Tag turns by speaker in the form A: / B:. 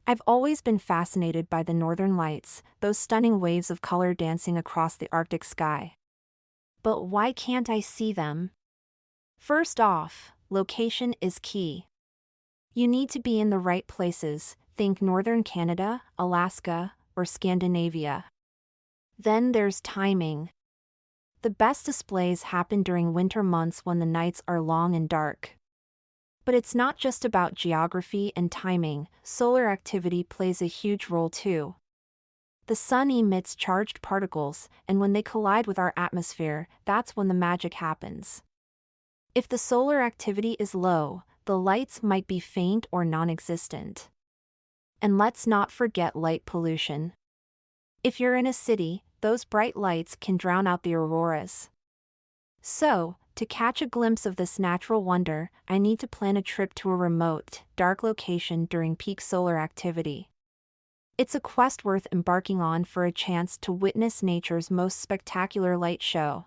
A: I've always been fascinated by the northern lights, those stunning waves of color dancing across the Arctic sky. But why can't I see them? First off, location is key. You need to be in the right places, think northern Canada, Alaska, or Scandinavia. Then there's timing. The best displays happen during winter months when the nights are long and dark. But it's not just about geography and timing, solar activity plays a huge role too. The sun emits charged particles, and when they collide with our atmosphere, that's when the magic happens. If the solar activity is low, the lights might be faint or non-existent. And let's not forget light pollution. If you're in a city, those bright lights can drown out the auroras. So, to catch a glimpse of this natural wonder, I need to plan a trip to a remote, dark location during peak solar activity. It's a quest worth embarking on for a chance to witness nature's most spectacular light show.